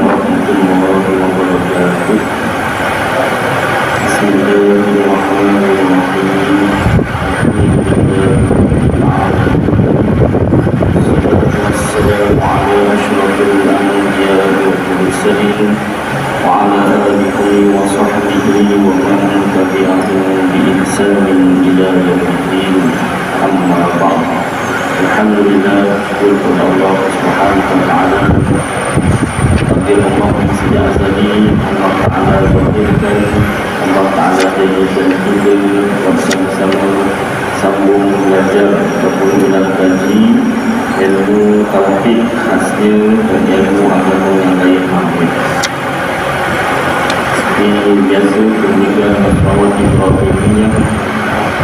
warahmatullahi wabarakatuh. Bismillahirrahmanirrahim. Wassalamu ala asyrafil anbiya'i wal mursalin wa ala alihi wa sahbihi wa man tabi'ahum bi ihsanin ila yaumiddin. Amma ba'd. Alhamdulillah, syukur Allah Subhanahu wa taala. Takdir Allah sejak azali, Allah Taala berikan, Allah Taala jadikan kita bersama-sama sambung belajar ataupun mengkaji ilmu tauhid khasnya dan ilmu agama yang lain hampir. Seperti biasa pemberian salawat Ibrahimiyah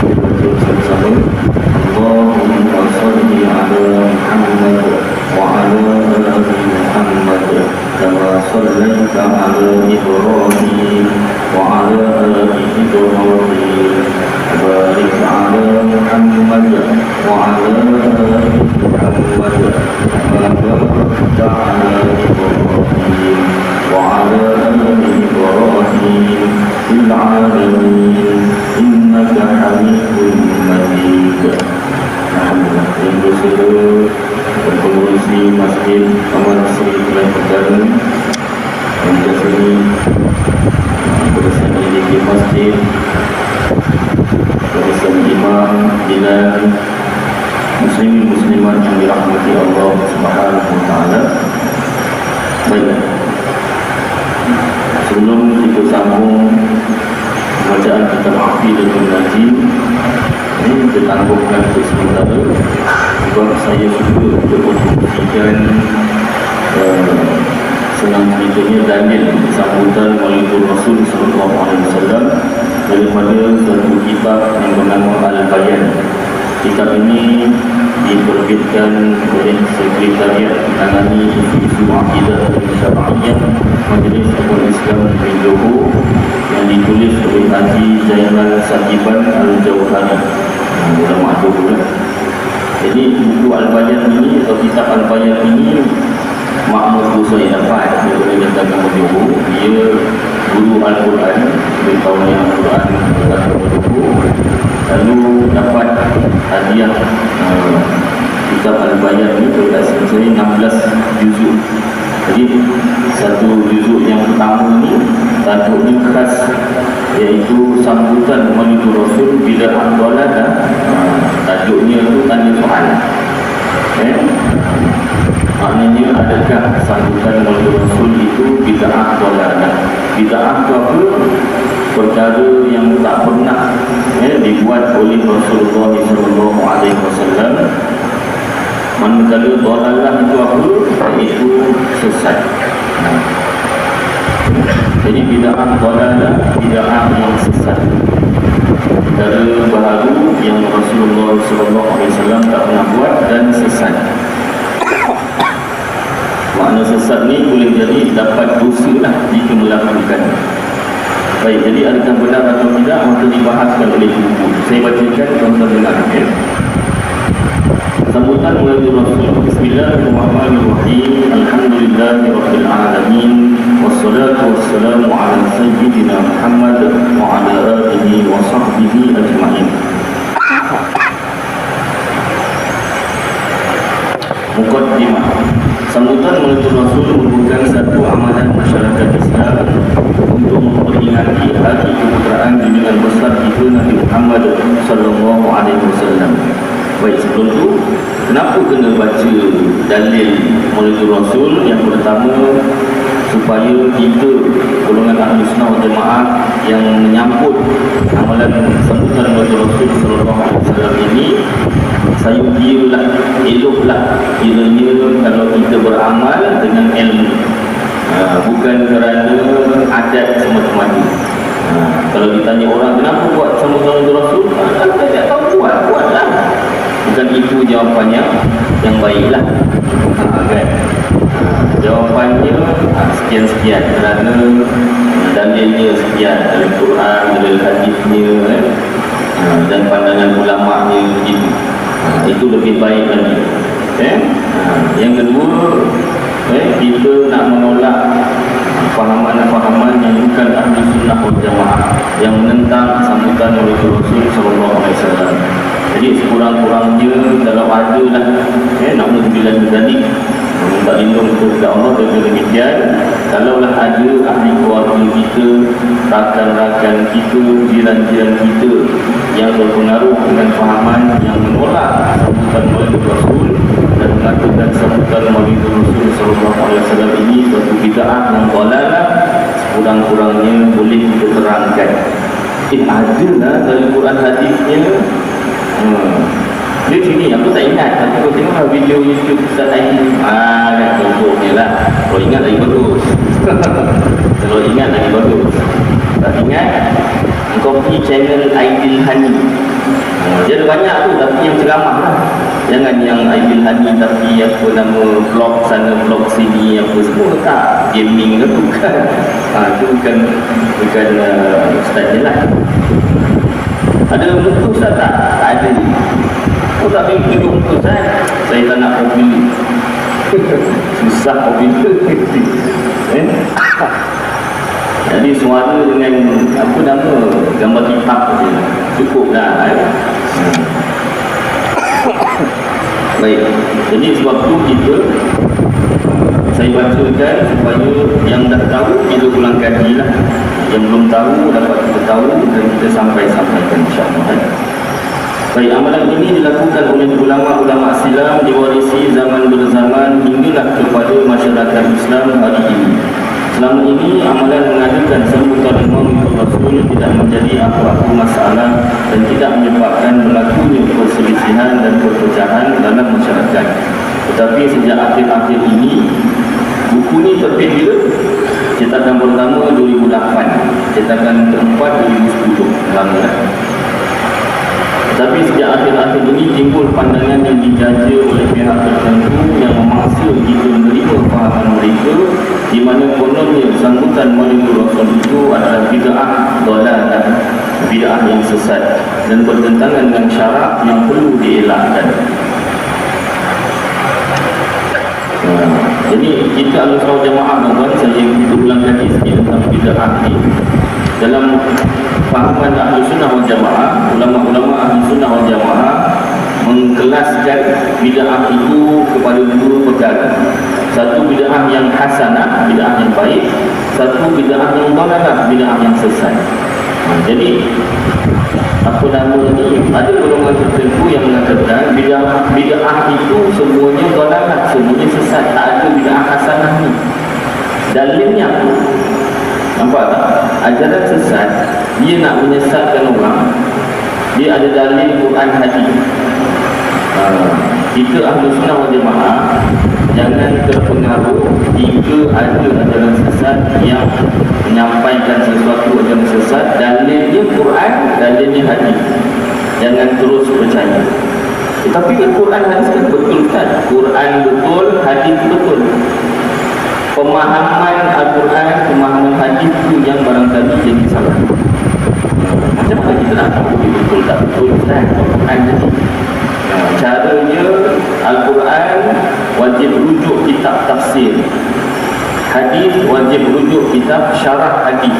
kita bersama-sama. Allahumma salli ala Muhammad wa ala ali Muhammad kama sallaita ala Ibrahim wa ala ali Ibrahim. Barik ala Muhammad wa ala ali Muhammad kama barakta ala Ibrahim wa ala ali Ibrahim fil alamin innaka Hamidum Majid. Alhamdulillah. Yang bersedia berpengurusi Masjid Taman Sri Kelang Perjalanan yang biasanya bersama di masjid bersama imam dan muslimin muslimat yang dirahmati Allah Subhanahu wa taala. Baik. Sebelum kita sambung bacaan kitab Aqidatul Najim, ini kita tangguhkan untuk sementara sebab saya suka untuk menunjukkan senang ceritanya dalil sambutan Maulidul Rasul sallallahu alaihi wasallam daripada satu kitab yang bernama Al-Bayan. Kitab ini diterbitkan oleh Sekretariat Menangani Isu-Isu Akidah dan Syar'iyah Majlis Agama Islam di Johor yang ditulis oleh Haji Zainal Sakiban Al-Jauhari. Ulama Johor. Jadi buku Al-Bayan ini atau kitab Al-Bayan ini makmur saya dapat daripada datang ke Johor. Dia guru Al-Quran, beritahunya Al-Quran datang ke Johor. Lalu dapat hadiah kitab Al-Bayan ini berkasih saya 16 juzuk. Jadi satu juzuk yang pertama ni tajuk khas iaitu sambutan Maulidul Rasul bila Abdullah tajuknya tu tanya soal. Maknanya adakah sambutan Maulidul Rasul itu bid'ah atau tidak? Bid'ah itu apa? Perkara yang tak pernah dibuat oleh Rasulullah SAW. Manakala dhalalah itu apa? Iaitu sesat. Jadi bid'ah dhalalah, bid'ah yang sesat. Perkara baharu yang Rasulullah SAW tak pernah buat dan sesat. Makna sesat ni boleh jadi dapat dosa lah jika melakukan. Baik, jadi adakah benar atau tidak maka dibahaskan oleh buku. Saya bacakan tuan-tuan dengar. Sambutan Maulidul Rasul. Bismillahirrahmanirrahim. Alhamdulillahirabbil alamin. Wassalatu wassalamu ala sayyidina Muhammad wa ala alihi wa sahbihi ajma'in. Muqaddimah. Sambutan Maulidul Rasul merupakan satu amalan masyarakat Islam untuk memperingati hari keputraan junjungan besar kita Nabi Muhammad sallallahu alaihi wasallam. Baik, sebelum tu kenapa kena baca dalil Maulidul Rasul? Yang pertama, supaya kita golongan Ahli Sunnah wal Jamaah yang menyambut amalan sambutan Maulidul Rasul sallallahu alaihi wasallam ini, saya kiralah eloklah kiranya kalau kita beramal dengan ilmu, bukan kerana adat semata-mata. Kalau ditanya orang kenapa buat sambutan Maulidul Rasul, kalau tak tahu buatlah. Bukan itu jawapannya yang baiklah. Kan? Jawapannya sekian-sekian kerana dalilnya sekian, dalam Quran, dalam hadisnya, dan pandangan ulama-nya begitu. Itu lebih baik lagi. Yang kedua, kita nak menolak fahaman-fahaman yang bukan ahli sunnah wal jamaah, yang menentang sambutan oleh Rasul sallallahu alaihi wasallam. Jadi sekurang-kurangnya kalau ada lah na'udzubillah min dzalik, minta lindung kepada Allah dari demikian, kalaulah ada ahli keluarga kita, rakan-rakan kita, jiran-jiran kita yang berpengaruh dengan fahaman yang menolak sambutan oleh Rasul dan mengatakan sambutan oleh Rasul sallallahu alaihi wasallam ini suatu bid'ah yang dhalalah, sekurang-kurangnya boleh kita terangkan. Adalah dari Quran hadisnya. Dia sini aku tak ingat, tapi kau tengoklah video YouTube Ustaz Aidil. Kan contohnya lah. Kalau ingat lagi bagus. Kalau ingat lagi bagus. Tak ingat, kau pergi channel Aidil Hani. Dia ada banyak tu, tapi yang ceramah lah. Jangan yang Aidil Hani tapi apa nama vlog sana, vlog sini, apa semua tak. Gaming ke bukan. Itu bukan Ustaz je lah. Ada muka Ustaz tak? Tak ada. Kau tak boleh tunjuk muka Ustaz. Saya tak nak hobi. Susah hobi tu. Jadi suara dengan apa nama gambar kitab je cukup dah. Baik. Jadi sebab tu kita saya bacakan supaya yang dah tahu kita ulang kaji lah, yang belum tahu dapat kita tahu dan kita sampaikan insya-Allah. Baik, amalan ini dilakukan oleh ulama-ulama silam, diwarisi zaman berzaman hinggalah kepada masyarakat Islam hari ini. Selama ini amalan mengadakan sambutan Maulid Rasul tidak menjadi apa-apa masalah dan tidak menyebabkan berlakunya perselisihan dan perpecahan dalam masyarakat. Tetapi sejak akhir-akhir ini, buku ini terbit bila? Cetakan pertama 2008, cetakan keempat 2010, lama lah. Tapi sejak akhir-akhir ini timbul pandangan yang dijaja oleh pihak tertentu yang memaksa kita menerima fahaman mereka, di mana kononnya sambutan Maulid Rasul itu adalah bid'ah dhalalah, bid'ah yang sesat dan bertentangan dengan syarak yang perlu dielakkan. Jadi kita Ahlussunnah Jamaah, tuan-tuan, saya ulang lagi sikit tentang bid'ah ini. Dalam fahaman Ahlussunnah wal Jamaah, ulama-ulama Ahlussunnah wal Jamaah mengkelaskan bid'ah itu kepada dua perkara. Satu bid'ah yang hasanah, bid'ah yang baik. Satu bid'ah yang dhalalah, bid'ah yang sesat. Jadi apa nama ni, ada golongan tertentu yang mengatakan bid'ah itu semuanya dhalalah, semuanya sesat, tak ada bid'ah hasanah ni. Dalilnya apa? Nampak tak? Ajaran sesat, dia nak menyesatkan orang, dia ada dalil Quran hadis. Kita Ahlussunnah wal Jamaah jangan terpengaruh jika ada ajaran sesat yang menyampaikan sesuatu ajaran sesat, dalilnya Quran, dalilnya hadis. Jangan terus percaya. Tetapi Quran hadis kan betul kan? Quran betul, hadis betul. Pemahaman Al-Quran, pemahaman hadis itu yang barangkali jadi salah. Macam mana kita nak tahu dia betul tak betul kan? Quran tadi. Caranya Al-Quran wajib rujuk kitab tafsir, hadis wajib rujuk kitab syarah hadis.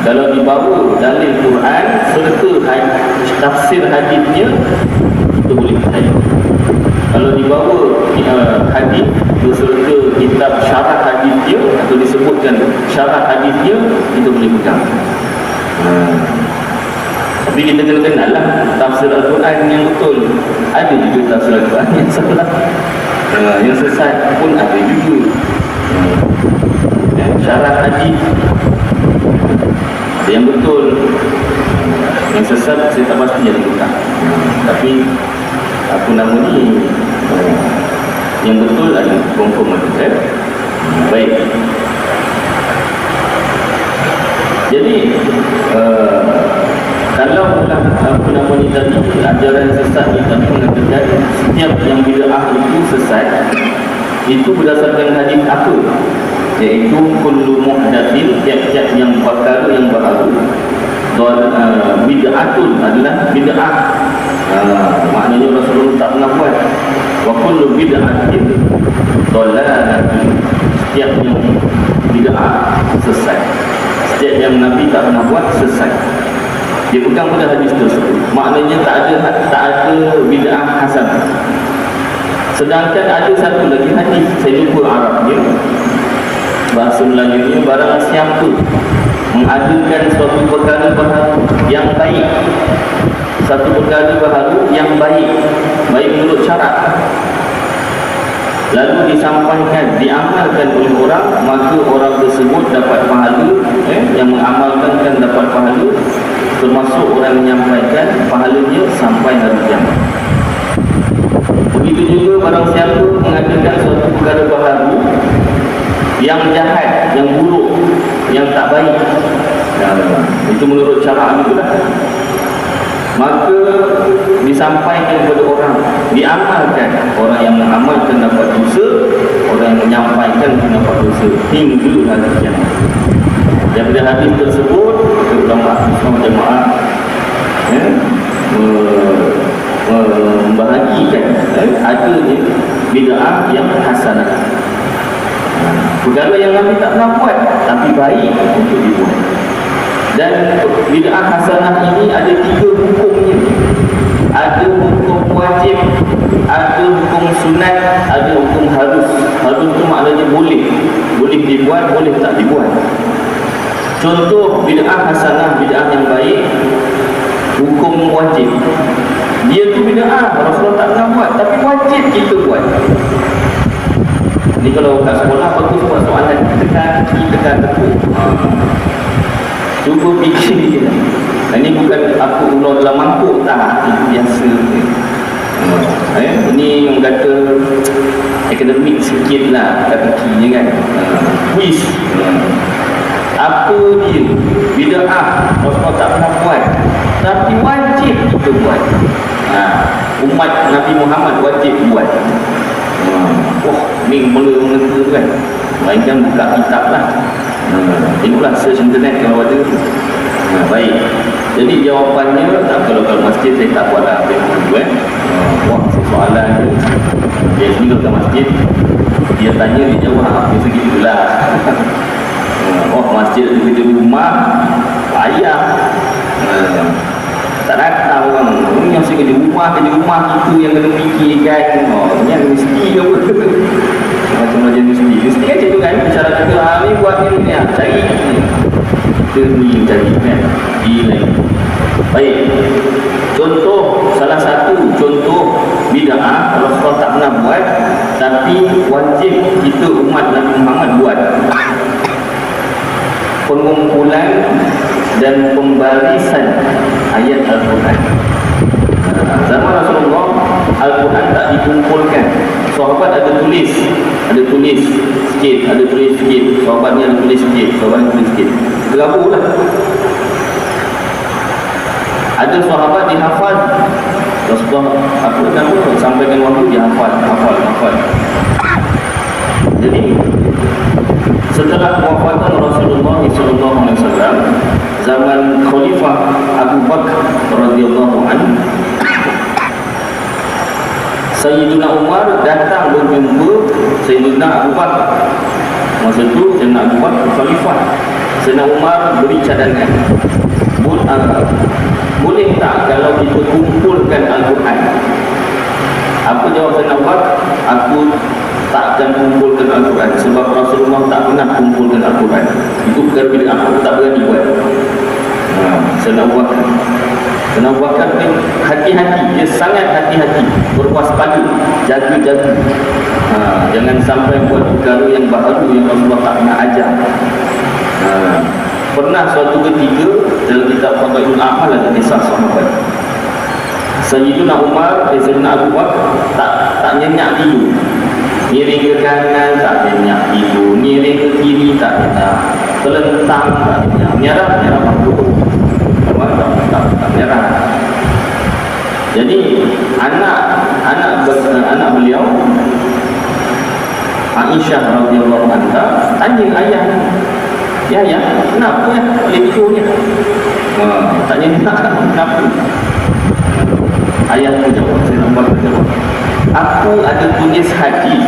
Kalau dibawa dalil Quran serta tafsir hadisnya, itu boleh percaya. Kalau dibawa hadis beserta kitab syarah hadisnya atau disebutkan syarah hadisnya, itu boleh pegang. Tapi kita kena kenal lah tafsir Al-Quran yang betul. Ada juga tafsir Al-Quran yang salah, yang sesat pun ada juga. Syarah hadis ada yang betul, yang sesat saya tak pasti ada juga. Tapi apa nama ni, yang betul ada, confirm ada kan? Baik. Jadi kalau apa nama ni tadi, ajaran sesat ni tadi mengatakan setiap yang bid'ah itu sesat, itu berdasarkan hadis apa? Iaitu kullu muhdatsin, tiap-tiap yang perkara yang baru, bid'atun adalah bid'ah. Maknanya Rasulullah tak pernah buat. Wa kullu bid'atin dhalalah, setiap yang bid'ah, sesat. Setiap yang Nabi tak pernah buat, sesat. Dia pegang pada hadis tersebut. Maknanya tak ada bid'ah hasanah. Sedangkan ada satu lagi hadis, saya lupa Arabnya, bahasa Melayunya, barang siapa mengadakan suatu perkara baharu yang baik, satu perkara baharu yang baik menurut syarat, lalu disampaikan, diamalkan oleh orang, maka orang tersebut dapat pahala, yang mengamalkan kan dapat pahala, termasuk orang menyampaikan, pahalanya sampai hari kiamat. Begitu juga barang siapa mengadakan suatu perkara baharu yang jahat, yang buruk, yang tak baik, itu menurut syarak juga, maka disampaikan kepada orang, diamalkan, orang yang mengamalkan dapat dosa, orang yang menyampaikan dapat dosa hingga hari kiamat. Daripada hadis tersebut, ulama Islam jemaah membahagikan adanya bid'ah yang hasanah, perkara yang Nabi tak pernah buat tapi baik untuk dibuat. Dan bid'ah hasanah ini ada 3 hukumnya. Ada hukum wajib, ada hukum sunat, ada hukum harus. Harus itu maknanya boleh dibuat, boleh tak dibuat. Contoh bid'ah hasanah, bid'ah yang baik, hukum wajib. Dia tu bid'ah, Rasulullah tak pernah buat tapi wajib kita buat. Ni kalau kat sekolah bagus buat soalan tekan tepuk. Cuba fikir dia. Ini bukan apa ular dalam mangkuk, tak, itu biasa. Ini yang kata akademik sikit lah, kaki-kakinya kan. Quiz. Apa dia? Bid'ah, Rasulullah tak pernah buat tapi wajib kita buat. Umat Nabi Muhammad wajib buat. Ni mula-mula kan, mainkan buka kitab lah, tengoklah search internet kalau ada. Baik, jadi jawapannya tak, kalau masjid saya tak buat lah apa yang dulu soalan dia sini kalau masjid dia tanya, dia jawab apa segitulah. Masjid ada kerja rumah payah, tak datang orang. Ini yang saya kerja rumah itu yang kena fikirkan. Yang mesti ke apa? Macam-macam mesti kan macam tu kan. Cara kata, ni buat ni, cari. Kita ni cari kan. Baik. Salah satu contoh bid'ah Rasulullah tak pernah buat tapi wajib kita umat Nabi Muhammad buat. Pengumpulan dan pembarisan ayat Al-Quran. Zaman Rasulullah, Al-Quran tak dikumpulkan. Sahabat ada tulis sikit, sahabatnya ada tulis sikit, bergabunglah. Ada sahabat dihafal, Rasulullah apa nama sampaikan waktu dihafal. Jadi setelah wafatan Rasulullah SAW, zaman Khalifah Abu Bakar radhiyallahu anhu, Sayyidina Umar datang berjumpa Sayyidina Abu Bakar. Masa itu Sayyidina Abu Bakar Khalifah. Sayyidina Umar beri cadangan, boleh tak kalau kita kumpulkan Al-Quran? Apa jawab Sayyidina Abu Bakar? Aku tak akan kumpulkan Al-Quran sebab Rasulullah tak pernah kumpulkan Al-Quran. Itu perkara bid'ah, aku tak berani buat. Sayyidina Abu Bakar ni hati-hati, dia sangat hati-hati, berwaspada, jaga-jaga. Jangan sampai buat perkara yang baharu yang Rasulullah tak pernah ajar. Pernah suatu ketika dalam kitab Fadailul A'mal ada kisah sahabat. Sayyidina Umar, Sayyidina Abu Bakar tak nyenyak tidur. Miring ke kanan tak nyenyak tidur, miring ke kiri tak nyenyak, terlentang tak nyenyak, menyerah makhluk. Tak menyerah. Jadi anak beliau Aisyah radhiyallahu anha tanya ayah, ya kenapa ya boleh tidurnya? Tanya kenapa? Ayah pun jawab, saya nampak jawab, aku ada tulis hadis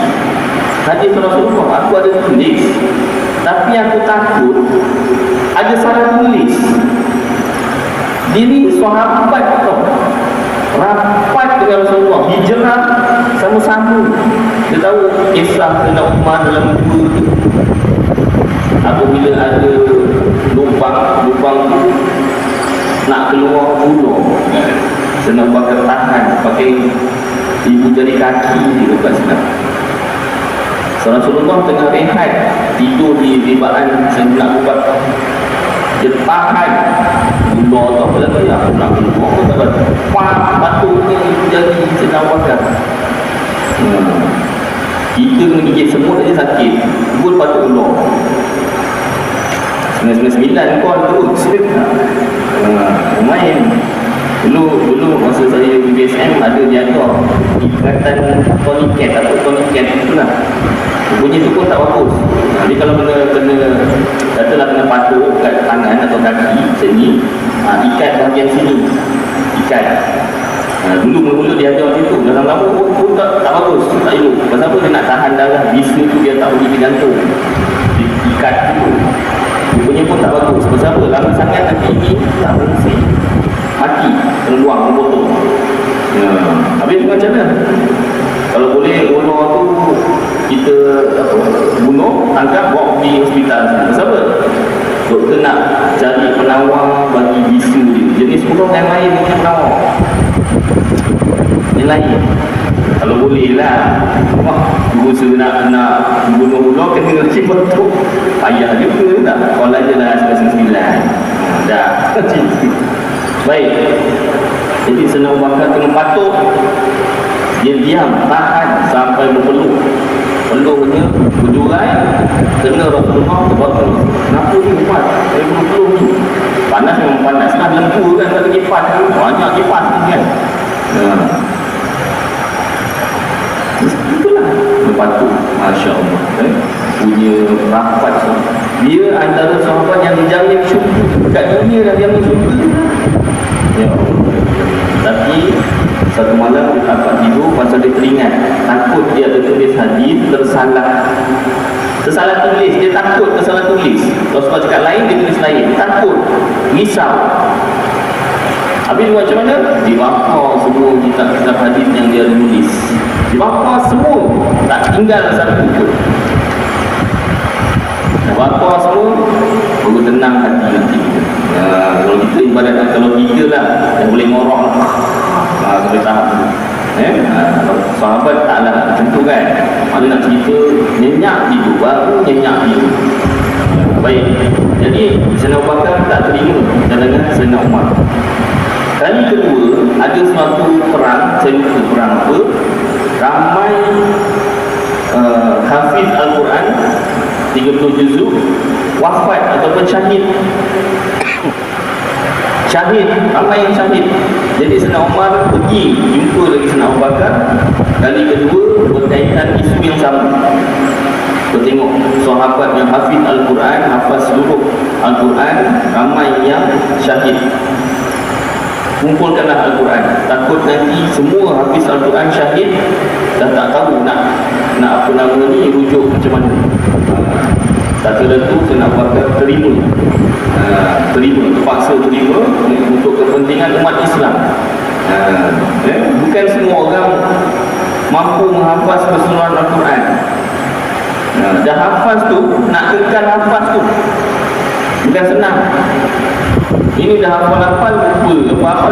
Rasulullah, aku ada tulis, tapi aku sahabat tau, rapat dengan Rasulullah, hijrah sama-sama. Kita tahu kisah Sayyidina Umar dalam gua tu, apabila ada lubang tu nak keluar pulau, Sayyidina Bakar tahan pakai ibu jari kaki dia dekat sana. Rasulullah tengah rehat tidur di baan Sayyidina Abu Bakar, dia tahan gula tu apa lagi lah, nak keluar pun tak ada, patutnya ibu jari Sayyidina Abu Bakar. Kita kena gigit semut aja sakit, pun patut keluar 99 kau terus main. Dulu masa saya di BSM ada diajar ikatan toniket atau toniket tu lah. Bunyi tu pun tak bagus. Jadi kalau katalah kena patuk kat tangan atau kaki sini, ikat bahagian sini, ikat. Dulu mula-mula diajar macam tu, dalam lama pun tak bagus, tak elok. Pasal apa? Dia nak tahan darah, bisu tu dia tak pergi ke jantung, ikat tu rupanya pun tak bagus. Pasal apa? Lama sangat nanti ini tak berfungsi, mati, terluang, membotol. Habis macam mana? Kalau boleh ular tu kita bunuh, tangkap, bawa pergi hospital. Pasal apa? Doktor nak cari penawar bagi bisu dia. Jenis ular yang lain punya penawar yang lain. Kalau boleh lah, berusaha nak bunuh ular, kena cik betul, payah juga tak? Call aja lah 99. Dah. Baik. Jadi Sayyidina Abu Bakar tengah patuk, dia diam, tahan sampai berpeluh. Peluhnya berjurai, kena Rasulullah terbakar. Kenapa ni kuat? Dia berpeluh ni. Panas memang panas lah, lembu kan, tak ada kipas kan? Banyak kipas kan? Itulah berpatuk. Masya Allah, punya rapat. Dia antara sahabat yang dijamin syurga kat dunia dah, yang syurga. Ya Allah. Tapi satu malam dia tak dapat tidur pasal dia teringat, takut dia ada tulis hadis tersalah tulis. Dia takut tersalah tulis. Rasulullah cakap lain, dia tulis lain. Dia takut, risau. Habis macam mana? Dibakar semua kitab-kitab hadis yang dia tulis, dibakar semua, tak tinggal satu pun. Bakar semua, baru tenang hati nanti. Kalau kita ibadat, kalau tiga lah yang boleh ngorok lah, sampai tahap tu. Sahabat tak lah macam tu kan. Mana nak cerita nyenyak tidur, baru nyenyak tidur. Baik, jadi Sayyidina Abu Bakar tak terima dengan Sayyidina Umar. Kali kedua ada suatu perang, saya lupa perang apa, ramai hafiz Al-Quran 30 juzuk wafat ataupun syahid. Ramai yang syahid. Jadi Sayyidina Umar pergi jumpa lagi Sayyidina Abu Bakar. Kali kedua berkaitan isu yang sama. Kita tengok sahabat yang hafiz Al-Quran, hafaz seluruh Al-Quran, ramai yang syahid. Kumpulkanlah Al-Quran. Takut nanti semua hafiz Al-Quran syahid, dah tak tahu nak apa nama ni, rujuk macam mana. Tak kira tu Sayyidina Abu Bakar terima, terpaksa terima untuk kepentingan umat Islam. Bukan semua orang mampu menghafaz keseluruhan Al-Quran. Dah hafaz tu, nak kekal hafaz tu bukan senang. Ini dah hafal-hafal lupa,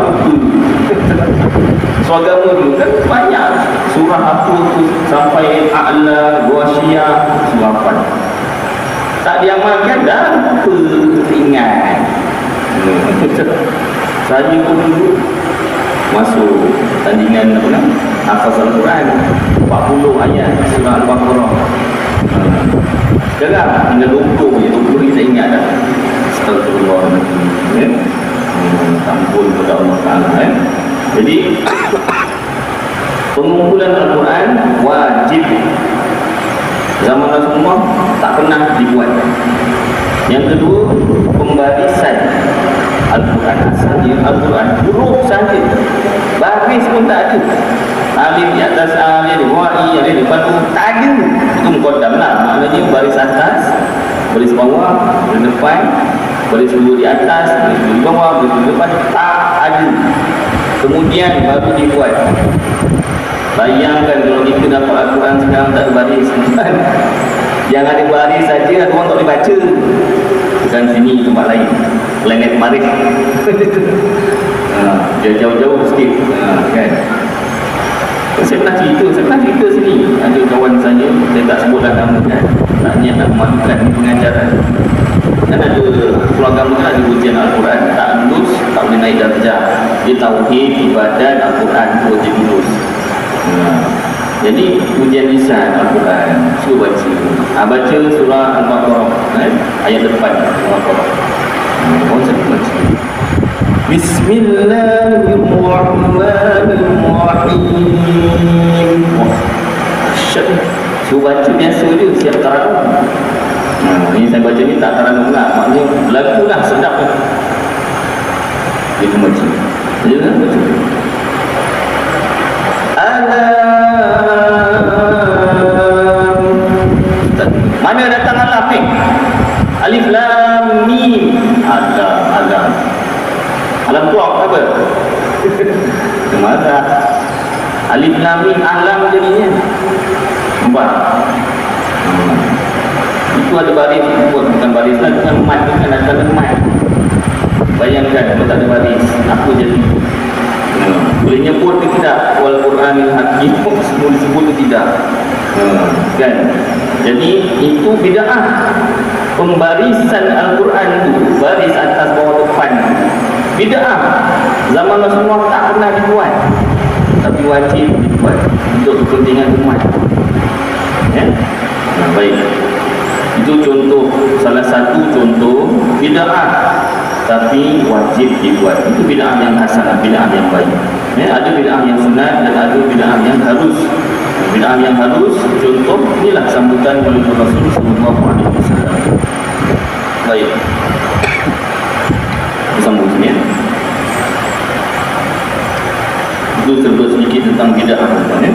so agama dulu kan banyak surah apa tu sampai A'la, Ghasyiyah, surah hafal. Tak diamalkan dah lupa, ingat. Saya pun dulu masuk tandingan apa kan, hafaz Al-Quran 40 ayat surah Al-Baqarah. Sekarang tinggal 20 saya ingat dah. Astagfirullahaladzim. Ampun kepada Allah Ta'ala. Jadi pengumpulan Al-Quran wajib. Zaman Rasulullah tak pernah dibuat. Yang kedua, pembarisan Al-Quran. Asalnya Al-Quran huruf saja, baris pun tak ada. Alif di atas alif, wa'i, alif depan tu tak ada. Itu muqaddam lah, maknanya baris atas, baris bawah, baris depan, baris dua di atas, baris dua di bawah, baris dua di depan, tak ada. Kemudian baru dibuat. Bayangkan kalau kita dapat Al-Quran sekarang tak ada baris kan? Yang ada baris saja orang tak boleh baca. Bukan sini, tempat lain, planet Marikh. Dia jauh-jauh sikit kan. Saya pernah cerita sini. Ada kawan saya tak sebutlah nama kan, tak niat nak memalukan pengajaran. Kan ada keluarga mereka ada ujian Al-Quran, tak lulus tak boleh naik darjah. Dia tauhid, ibadat, Al-Quran tu wajib lulus. Jadi ujian lisan Al-Quran, cuba baca. Baca surah Al-Baqarah ayat depan Al-Baqarah. Orang saya baca Bismillahirrahmanirrahim. Asyik. Cuba baca biasa je, siap taranum. Ini saya baca ni tak taranum lah, maknanya lagu lah, sedap lah. Dia pun baca. Dia kan baca. Mana datang alaf ni? Alif lam mim. Alam. Alam tu apa? Kemana? Alif lam mim alam jadinya. Nampak? Itu ada baris, bukan baris lah, bukan mat, bukan ada mat. Bayangkan kalau tak ada baris, apa jadi? Boleh nyebut ke tidak wal Quranil Hakim, semua disebut ke tidak? Kan? Jadi itu bid'ah. Pembarisan Al-Quran itu baris atas bawah depan bid'ah. Zaman Rasulullah tak pernah dibuat, tapi wajib dibuat untuk kepentingan umat. Ya? Baik. Itu contoh, salah satu contoh bid'ah tapi wajib dibuat. Itu bid'ah yang hasanah, bid'ah yang baik. Ya, ada bid'ah yang sunat dan ada bid'ah yang harus. Bid'ah yang harus, contoh inilah sambutan oleh Rasul sallallahu alaihi wasallam. Baik. Sambung sini ya. Itu sebut sedikit tentang bid'ah ya.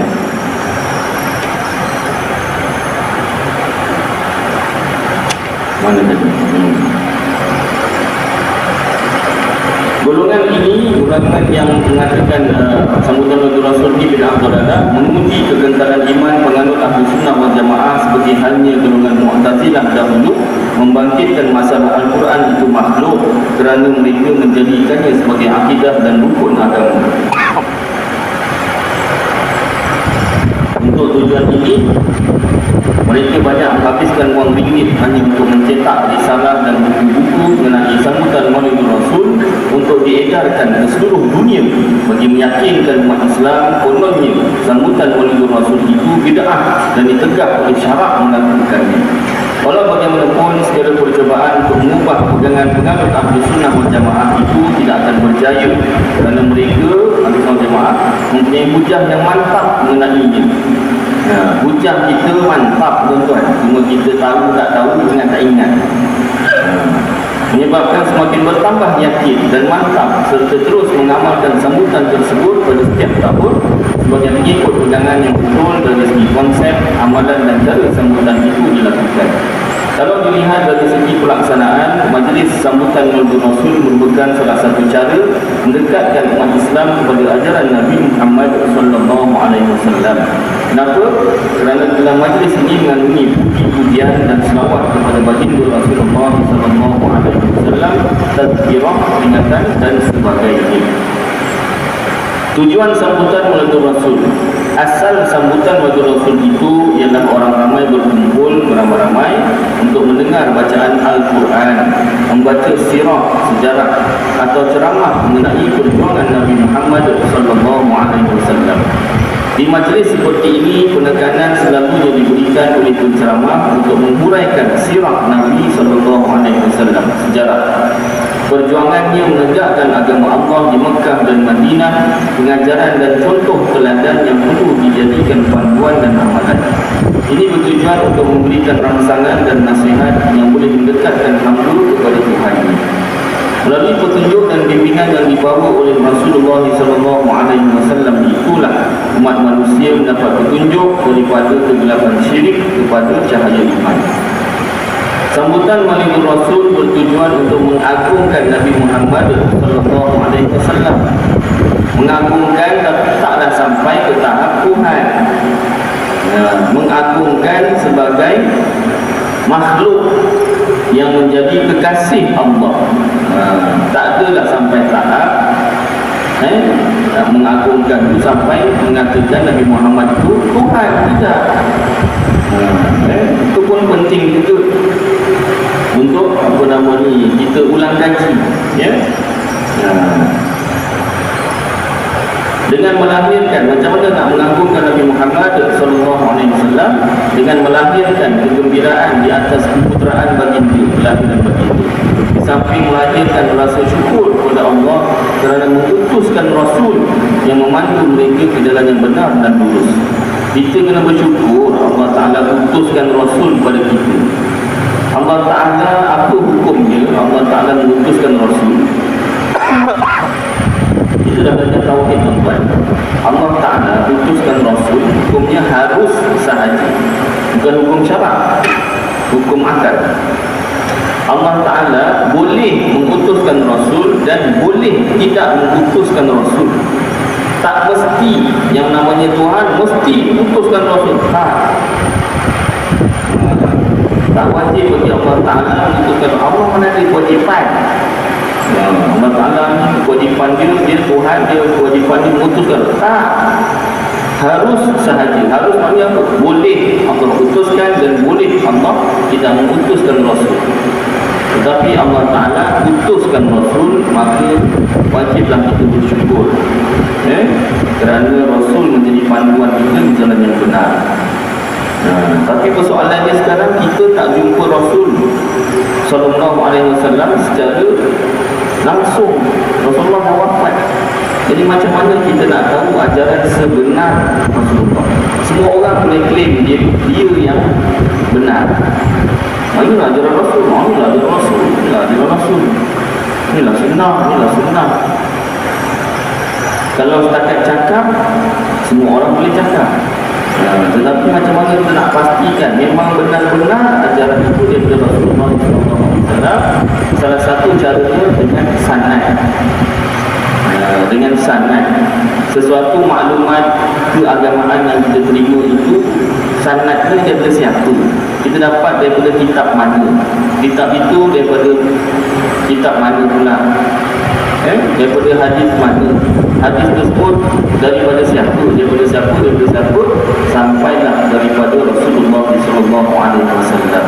Mana tadi? Golongan ini, golongan yang mengatakan sambutan oleh Rasul di bid'ah dalalah, menguji kekentalan iman penganut Ahlu Sunnah wal Jamaah seperti halnya golongan Mu'tazilah dahulu membangkitkan masalah Al-Quran itu makhluk kerana mereka menjadikannya sebagai akidah dan rukun agama. Untuk tujuan ini, mereka banyak menghabiskan wang ringgit hanya untuk mencetak risalah dan buku-buku mengenai sambutan Maulid Rasul untuk diedarkan ke seluruh dunia bagi meyakinkan umat Islam kononnya sambutan Maulid Rasul itu bid'ah dan ditegak oleh syarak melakukannya. Walau bagaimanapun segala percubaan untuk mengubah pegangan penganut Ahli Sunnah wal Jamaah itu tidak akan berjaya kerana mereka Ahli Sunnah wal Jamaah mempunyai hujah yang mantap mengenainya. Hujah kita mantap tuan-tuan, cuma kita tahu tak tahu dengan tak ingat. Menyebabkan semakin bertambah yakin dan mantap serta terus mengamalkan sambutan tersebut pada setiap tahun sebagai mengikut pegangan yang betul dari segi konsep, amalan dan cara sambutan itu dilakukan. Kalau dilihat dari segi pelaksanaan, majlis sambutan Maulid Rasul merupakan salah satu cara mendekatkan umat Islam kepada ajaran Nabi Muhammad sallallahu alaihi wasallam. Kenapa? Kerana dalam majlis ini mengandungi puji-pujian dan selawat kepada baginda Rasulullah sallallahu alaihi wasallam, tazkirah, peringatan dan sebagainya. Tujuan sambutan Maulid Rasul, asal sambutan Maulid Rasul itu ialah orang ramai berkumpul beramai-ramai untuk mendengar bacaan Al-Quran, membaca sirah, sejarah atau ceramah mengenai perjuangan Nabi Muhammad sallallahu alaihi wasallam. Di majlis seperti ini, penekanan selalunya diberikan oleh penceramah untuk menghuraikan sirah Nabi sallallahu alaihi wasallam, sejarah perjuangannya menegakkan agama Allah di Mekah dan Madinah, pengajaran dan contoh teladan yang perlu dijadikan panduan dan amalan. Ini bertujuan untuk memberikan rangsangan dan nasihat yang boleh mendekatkan hamba kepada Tuhan. Melalui petunjuk dan bimbingan yang dibawa oleh Rasulullah SAW, itulah umat manusia mendapat petunjuk daripada kegelapan syirik kepada cahaya iman. Sambutan Maulidul Rasul bertujuan untuk mengagungkan Nabi Muhammad sallallahu alaihi wasallam. Mengagungkan tapi taklah sampai ke tahap Tuhan. Mengagungkan sebagai makhluk yang menjadi kekasih Allah. Tak adalah sampai tahap mengagungkan itu sampai mengatakan Nabi Muhammad itu Tuhan, tidak. Itu pun penting juga untuk kita ulang kaji, ya. Dengan melahirkan, macam mana nak mengagungkan Nabi Muhammad sallallahu alaihi wasallam, dengan melahirkan kegembiraan di atas keputeraan baginda, kelahiran baginda. Di samping melahirkan rasa syukur kepada Allah kerana mengutuskan Rasul yang memandu mereka ke jalan yang benar dan lurus. Kita kena bersyukur Allah Ta'ala utuskan Rasul kepada kita. Allah Ta'ala apa hukumnya Allah Ta'ala mengutuskan Rasul? Kita dah belajar tauhid, tuan-tuan. Allah Ta'ala utuskan Rasul, hukumnya harus sahaja, bukan hukum syarak, hukum akal. Allah Ta'ala boleh mengutuskan Rasul dan boleh tidak mengutuskan Rasul. Tak mesti yang namanya Tuhan mesti mengutuskan Rasul. Tak wajib bagi Allah Ta'ala mengutuskan. Allah mana ada kewajipan. Allah Ta'ala kewajipan dia Tuhan, dia kewajipan dia mengutuskan. Tak, harus sahaja. Harus maknanya apa? Boleh Allah utuskan dan boleh Allah tidak mengutuskan Rasul. Tetapi Allah Ta'ala utuskan Rasul, maka wajiblah kita bersyukur, kerana Rasul menjadi panduan kita di jalan yang benar. Tapi persoalannya sekarang kita tak jumpa Rasul sallallahu alaihi wasallam secara langsung. Rasulullah dah wafat. Jadi macam mana kita nak tahu ajaran sebenar Rasulullah? Semua orang boleh klaim dia yang benar. Inilah ajaran Rasul, inilah ajaran Rasul, inilah ajaran Rasul, inilah sunnah, inilah sunnah. Kalau setakat cakap, semua orang boleh cakap. Tetapi macam mana kita nak pastikan memang benar-benar ajaran itu daripada Rasulullah SAW? Salah satu caranya dengan sanad. Dengan sanad, sesuatu maklumat keagamaan yang kita terima itu sanadnya daripada siapa? Kita dapat daripada kitab mana? Kitab itu daripada kitab mana pula? Daripada hadis mana? Hadis tersebut daripada siapa? Daripada siapa? Daripada siapa? Sampailah daripada Rasulullah SAW.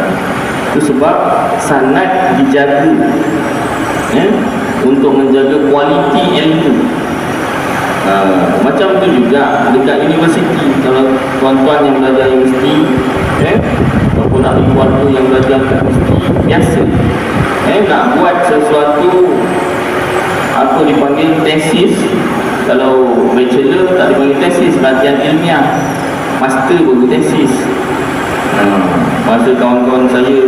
Itu sebab sanad dijaga, untuk menjaga kualiti ilmu. Macam tu juga dekat universiti. Kalau tuan-tuan yang belajar universiti, ataupun ahli keluarga yang belajar kat universiti, biasa nak buat sesuatu apa dipanggil tesis. Kalau bachelor tak dipanggil tesis, latihan ilmiah. Master baru tesis. Masa kawan-kawan saya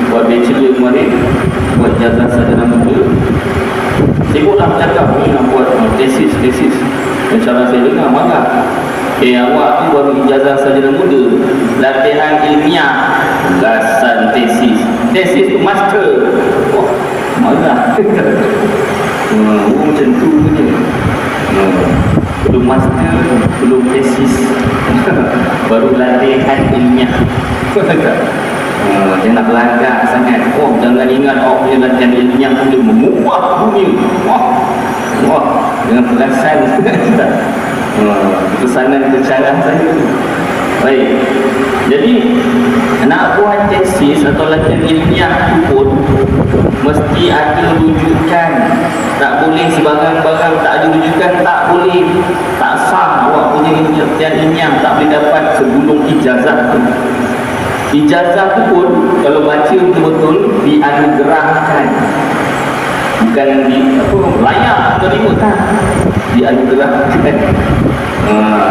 buat bachelor kemarin, buat jazah sarjana muda, sibuklah bercakap ni nak buat tesis. Dan cara saya dengar marah, awak tu baru ijazah sarjana muda, latihan ilmiah, gasan tesis tu master. Wah, marah. Macam tu punya. Belum master, belum tesis, baru latihan ilmiah. Dia nak belagak sangat. Jangan ingat punya latihan ilmiah tu dia mengubah dunia. Wah, dengan perasan. Pesanan kecara saya. Baik. Jadi nak buat tesis atau latihan ilmiah tu pun mesti ada rujukan. Tak boleh sebarang-barang tak ada rujukan, tak boleh. Tak sah awak punya latihan ilmiah, tak boleh dapat sebelum ijazah tu. Ijazah tu pun kalau baca betul-betul dianugerahkan, bukan layak terima, tak, dianugerahkan.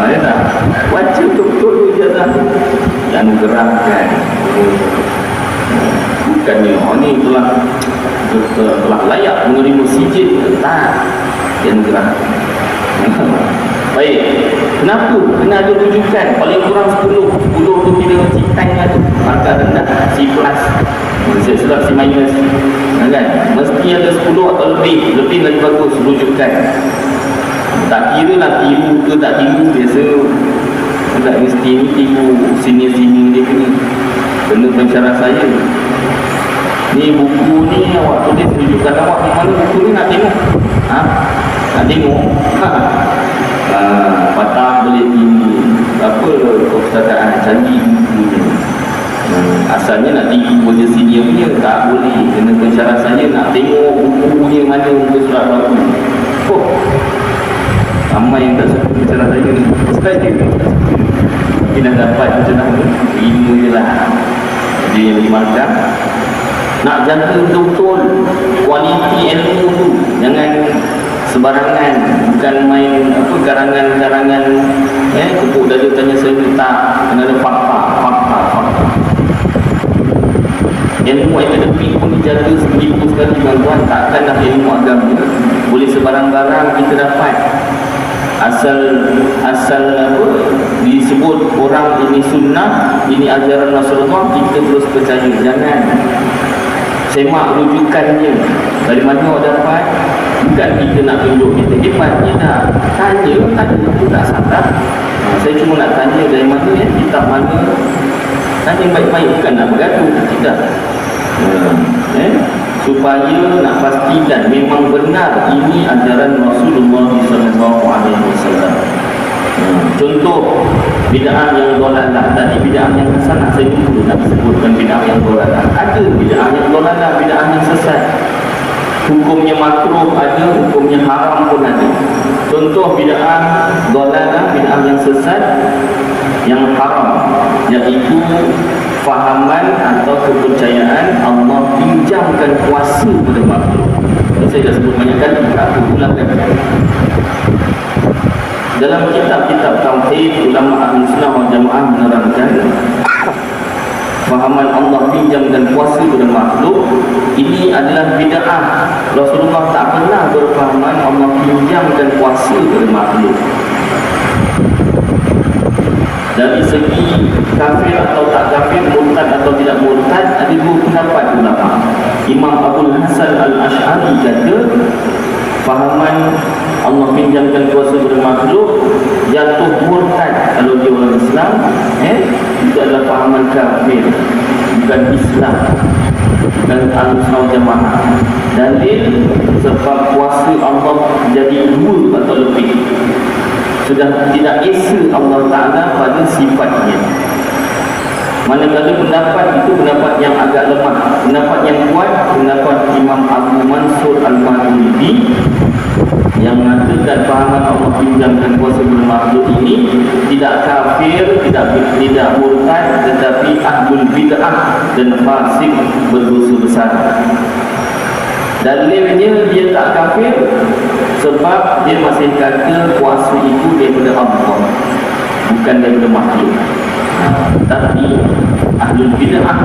Ya tak? Baca betul-betul ijazah tu dianugerahkan. Bukannya ni telah layak menerima sijil, tak, dianugerahkan. Baik, kenapa? Kena ada rujukan paling kurang 10 tu kira citanya tu markah rendah. Islam si minus, kan? Mesti ada 10 atau lebih lagi bagus rujukan. Tak kira lah tiru ke tak tiru, biasa tak mesti ni tiru sini dia kena pensyarah saya. Ni buku ni awak tulis rujukan awak di mana, buku ni nak tengok. Nak tengok. Patah boleh tinggi apa perpustakaan canggih buku ni. Asalnya nak tiru benda sini punya, tak boleh. Kena pensyarah saya nak tengok bukunya mana muka surat berapa. Ramai yang tak suka pensyarah saya ni. Saja tapi dah dapat macam mana, terima je lah. Jadi yang dimakan, nak jaga betul-betul kualiti ilmu tu. Jangan sebarangan, bukan main apa garangan-garangan tepuk dada tanya saya tak, kena ada fakta. Ilmu akademik pun dijaga sebegitu sekali tuan-tuan. Takkanlah ilmu agama boleh sebarang-barang kita dapat. Asal apa disebut orang ini sunnah, ini ajaran Rasulullah, kita terus percaya. Jangan semak rujukannya. Dari mana awak dapat? Bukan kita nak tunjuk kita hebatnya, nak tanya itu tak salah. Saya cuma nak tanya dari mana kitab mana. Tanya baik-baik, bukan nak bergaduh. Tidak. Supaya nak pastikan memang benar ini ajaran Rasulullah SAW. Contoh bid'ah yang dolalah. Tadi bid'ah yang hasanah saya dulu nak sebutkan bid'ah yang dolalah. Ada bid'ah yang dolalah, bid'ah yang sesat. Hukumnya makruh ada, hukumnya haram pun ada. Contoh bid'ah dolalah, bid'ah yang sesat, yang haram, iaitu fahaman atau kepercayaan Allah pinjamkan kuasa pada makhluk. Saya dah sebut banyak kali, aku ulangkan. Dalam kitab-kitab tauhid, ulama Ahlus Sunnah wal Jamaah menerangkan fahaman Allah pinjamkan kuasa pada makhluk ini adalah bid'ah. Rasulullah tak pernah berfahaman Allah pinjamkan kuasa pada makhluk. Dari segi kafir atau tak kafir, murtad atau tidak murtad, ada dua pendapat ulama. Imam Abul Hasan Al-Ash'ari kata fahaman Allah pinjamkan kuasa pada makhluk jatuh murtad kalau dia orang Islam, itu adalah fahaman kafir, bukan Islam. Dan Ahlus-Sunnah Jamaah dalil sebab kuasa Allah jadi dua atau lebih, sudah tidak esa Allah Ta'ala pada sifatnya. Manakala pendapat itu pendapat yang agak lemah. Pendapat yang kuat, pendapat Imam Abu Mansur Al-Maturidi yang mengatakan fahaman Allah pinjamkan kuasa pada makhluk ini tidak kafir, tidak murtad, tetapi ahlul bid'ah dan fasik, berdosa besar. Dalilnya dia tak kafir sebab dia masih kata kuasa itu daripada Allah, bukan daripada makhluk. Tapi ahlul bid'ah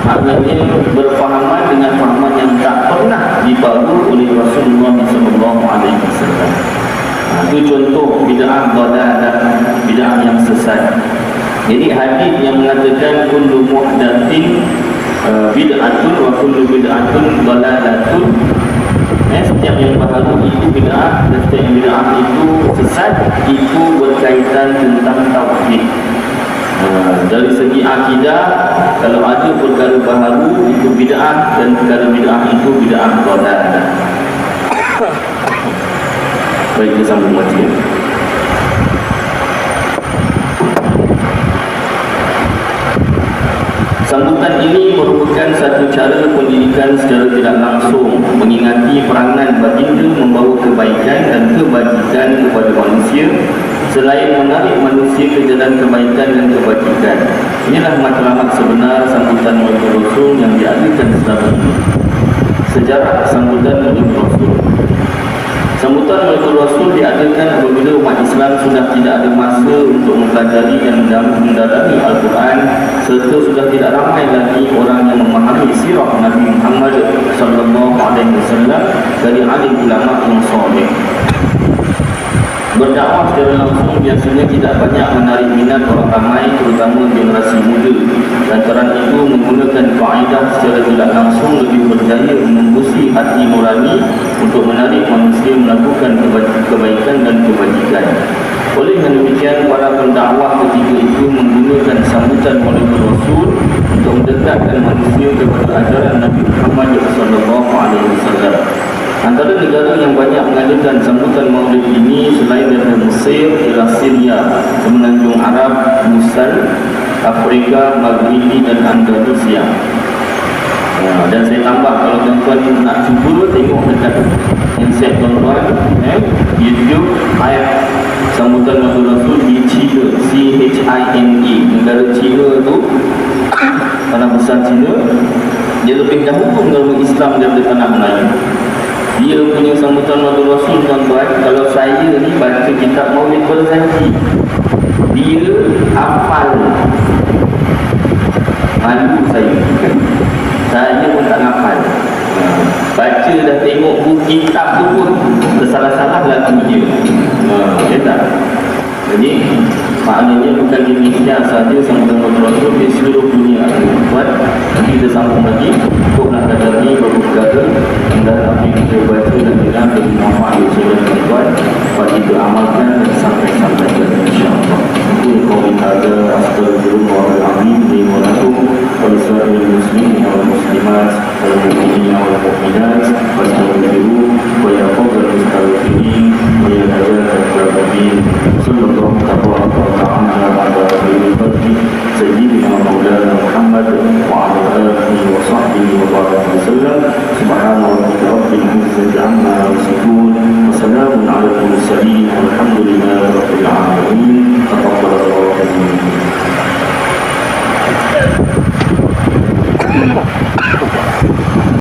maknanya berfahaman dengan fahaman yang tak pernah dibawa oleh Rasulullah SAW. Itu contoh bid'ah dalalah, bid'ah yang sesat. Jadi hadis yang mengatakan kullu muhdatsin bid'atun wa kullu bid'atun dalalatun, setiap yang baharu itu bid'ah dan setiap yang bid'ah itu sesat, itu berkaitan tentang tauhid. Dari segi akidah, kalau ada perkara baharu itu bid'ah dan perkara bid'ah itu bid'ah dalalah. Baik, kita sambung baca. Sambutan ini merupakan satu cara pendidikan secara tidak langsung, mengingati peranan baginda membawa kebaikan dan kebajikan kepada manusia, selain menarik manusia ke jalan kebaikan dan kebajikan. Inilah matlamat sebenar sambutan Maulid Rasul yang diadakan selama ini. Sejarah sambutan Maulid Rasul. Sambutan Maulid Rasul diadakan apabila umat Islam sudah tidak ada masa untuk mempelajari dan mendalami Al-Quran, serta sudah tidak ramai lagi orang yang memahami sirah Nabi Muhammad SAW dari alim ulama yang soleh. Berdakwah secara langsung biasanya tidak banyak menarik minat orang ramai, terutama generasi muda. Lantaran itu menggunakan kaedah secara tidak langsung lebih berdaya mengembusi hati nurani untuk menarik manusia melakukan kebaikan dan kebajikan. Oleh demikian, para pendakwah ketika itu menggunakan sambutan Maulid Rasul untuk mendekatkan manusia kepada ajaran Nabi Muhammad SAW. Antara negara yang banyak mengadakan sambutan Maulid ini selain dari Mesir ialah Syria, Semenanjung Arab, Busan, Afrika, Maghribi dan Andalusia. Dan saya tambah, kalau tuan-tuan nak cuba tengok dekat insert tuan-tuan, YouTube ayat sambutan Maulid Rasul di China, CHINE, negara China tu, tanah besar China. Dia lebih dahulu mengenal Islam daripada tanah Melayu. Dia punya sambutan Maulid Rasul, tuan-tuan, kalau saya ni baca kitab Maulid Barzanji, dia hafal. Malu saya pun tak hafal. Baca dah tengok buku kitab tu pun tersalah-salah lagu dia. Ya tak? Jadi maknanya bukan di Indonesia sahaja sambutan Maulid Rasul, di seluruh dunia. Tuan, nanti kita sambung lagi untuk nak kata ni beberapa perkara dan apa yang kita baca dan dengar dari Muhammad SAW, tuan-tuan, buat kita amalkan dan sampai-sampai insya-Allah. Ini kami ada astagfirullahaladzim li wa lakum wa lisa'il muslimin wal muslimat wal mu'minina wal mu'minat wastaghfiruhu wa yaqbalu mustaghfirin wa yahdiyakum ila sallallahu tabaraka wa ta'ala ala khairil khalqi sayyidina maulana Muhammad wa ala alihi wa sahbihi wa baraka wasallam. Subhana rabbika rabbil izzati amma yasifun wa salamun ala al mursalin walhamdulillahi rabbil alamin. Taqabbalallahu minkum.